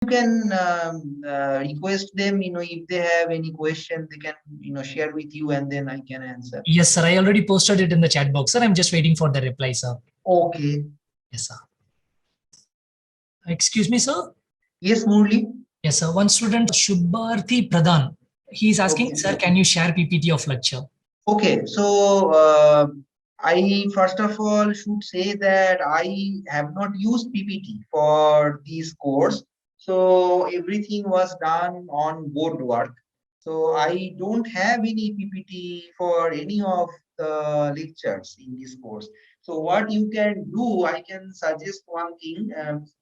You can request them, if they have any question, they can, share with you and then I can answer. Yes, sir. I already posted it in the chat box, sir. I'm just waiting for the reply, sir. Okay. Yes, sir. Excuse me, sir. Yes, Murli. Yes, sir. One student, Shubharthi Pradhan. He's asking, Okay. sir, can you share PPT of lecture? Okay, so I first of all should say that I have not used PPT for this course. So everything was done on board work. So I don't have any PPT for any of the lectures in this course. So what you can do, I can suggest one thing.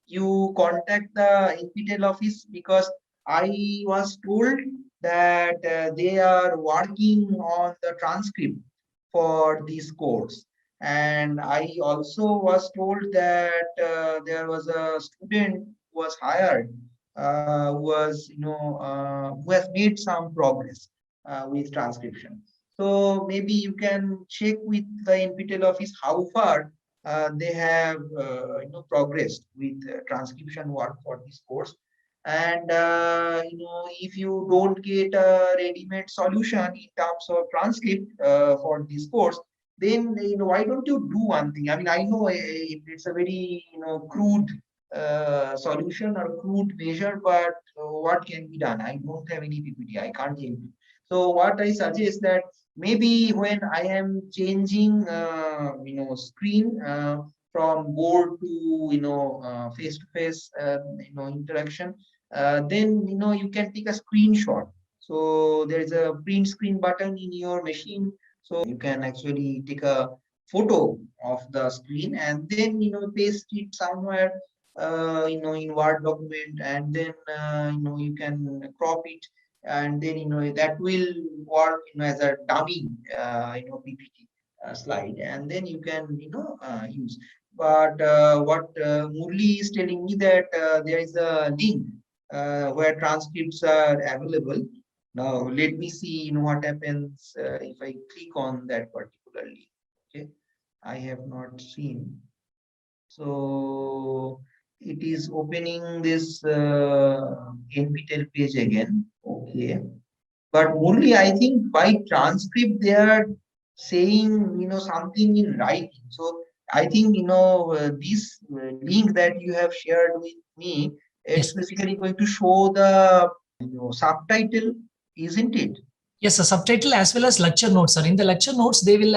You contact the NPTEL office because I was told that they are working on the transcript for this course. And I also was told that there was a student who was hired, who has made some progress with transcription. So maybe you can check with the NPTEL office how far they have progressed with transcription work for this course. And if you don't get a ready-made solution in terms of transcript for this course, then why don't you do one thing? I mean, I know it's a very crude solution or crude measure, but what can be done? I don't have any PPT. I can't help you. So what I suggest that maybe when I am changing screen from board to face-to-face interaction, then you can take a screenshot. So there is a print screen button in your machine, so you can actually take a photo of the screen and then paste it somewhere in Word document, and then you can crop it, and then that will work as a dummy PPT slide, and then you can use. But what Murli is telling me that there is a link where transcripts are available. Now let me see what happens if I click on that particular link. Okay, I have not seen. So it is opening this NPTEL page again. Okay, but only I think by transcript they are saying something in writing. So I think this link that you have shared with me, it's Yes. basically going to show the subtitle, isn't it? Yes, a subtitle as well as lecture notes, sir. In the lecture notes, they will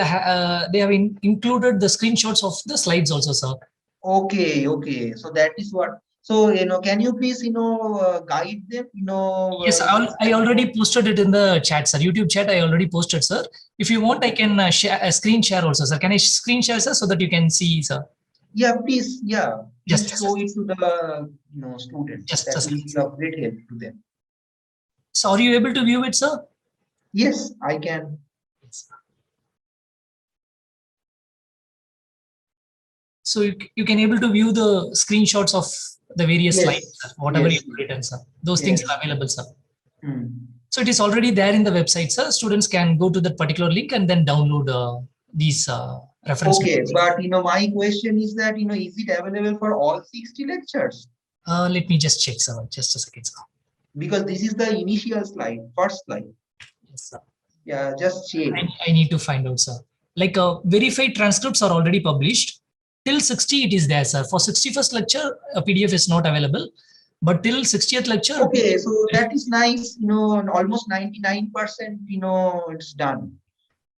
they have included the screenshots of the slides also, sir. Okay, okay. So that is what. So can you please guide them? Yes, I already posted it in the chat, sir. YouTube chat, I already posted, sir. If you want, I can share a screen share also, sir. Can I screen share, sir, so that you can see, sir? Yeah, please. Yeah, please Just, show it to the students. just a That will second, be sir. of great help to them. So, are you able to view it, sir? Yes, I can. Yes. So you can able to view the screenshots of the various slides, Yes, sir, whatever yes, you've written, sir. Those things yes. are available, sir. Hmm. So it is already there in the website, sir. Students can go to that particular link and then download these reference. Okay, but my question is that is it available for all 60 lectures? Let me just check, sir. Just a second, sir. Because this is the initial slide, first slide. Yes, sir. Yeah, just check. I need to find out, sir. Like verified transcripts are already published. Till 60 it is there, sir. For 61st lecture, a PDF is not available. But till 60th lecture. Okay, so that is nice. Almost 99%, it's done.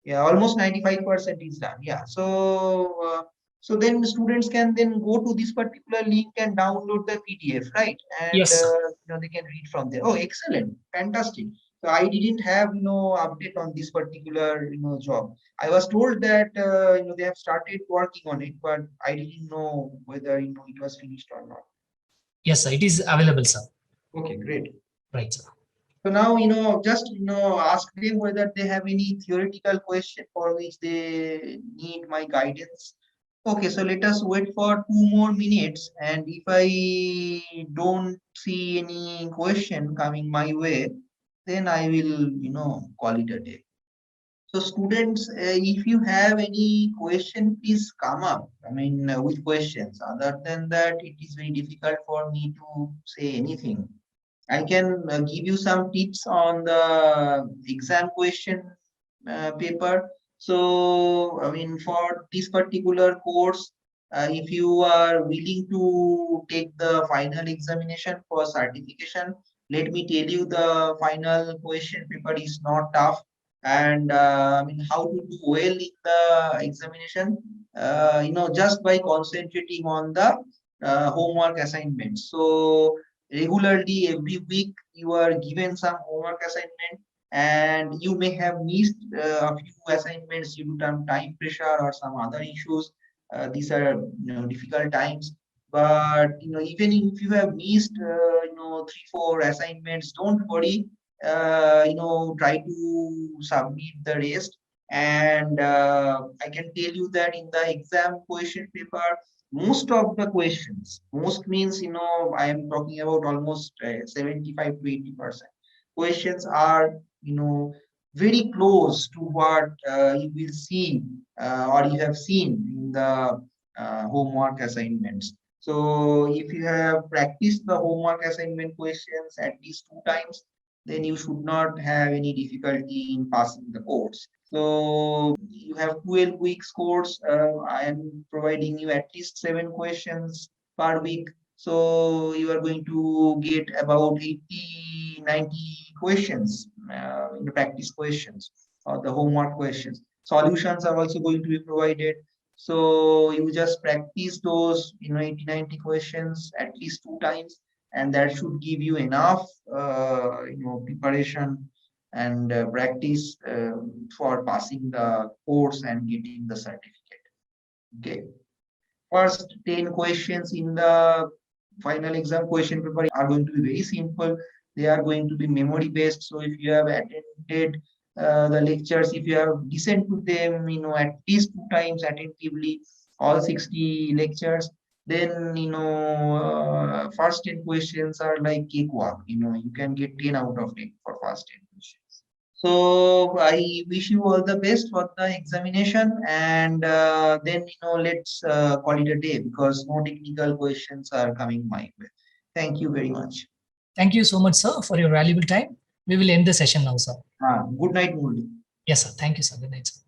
Yeah, almost 95% is done. Yeah. So then students can then go to this particular link and download the PDF, right? And Yes, sir. they can read from there. Oh, excellent, fantastic. So I didn't have update on this particular job. I was told that they have started working on it, but I didn't know whether it was finished or not. Yes, sir. It is available, sir. Okay, great. Right, sir. So now, just, ask them whether they have any theoretical question for which they need my guidance. Okay, so let us wait for 2 more minutes. And if I don't see any question coming my way, then I will, call it a day. So students, if you have any question, please come up. I mean, with questions. Other than that, it is very difficult for me to say anything. I can give you some tips on the exam question paper. So, I mean, for this particular course, if you are willing to take the final examination for certification, let me tell you the final question paper is not tough. And I mean, how to do well in the examination, just by concentrating on the homework assignments. So, regularly every week you are given some homework assignment, and you may have missed a few assignments due to some time pressure or some other issues. These are difficult times, but even if you have missed 3 4 assignments, don't worry. Try to submit the rest. And I can tell you that in the exam question paper, most of the questions, most means, I am talking about almost 75 to 80% questions are, very close to what you will see or you have seen in the homework assignments. So if you have practiced the homework assignment questions at least 2 times, then you should not have any difficulty in passing the course. So you have 12 weeks course. I am providing you at least 7 questions per week. So you are going to get about 80, 90 questions, in the practice questions or the homework questions. Solutions are also going to be provided. So you just practice those, 80, 90 questions at least 2 times, and that should give you enough, preparation and practice for passing the course and getting the certificate. Okay. First 10 questions in the final exam question paper are going to be very simple. They are going to be memory based. So if you have attended the lectures, if you have listened to them, at least 2 times attentively, all 60 lectures, then, first 10 questions are like cakewalk. You can get 10 out of 10 for first 10 questions. So I wish you all the best for the examination, and then let's call it a day because no technical questions are coming my way. Thank you very much. Thank you so much, sir, for your valuable time. We will end the session now, sir. Good night, Murli. Yes, sir. Thank you, sir. Good night, sir.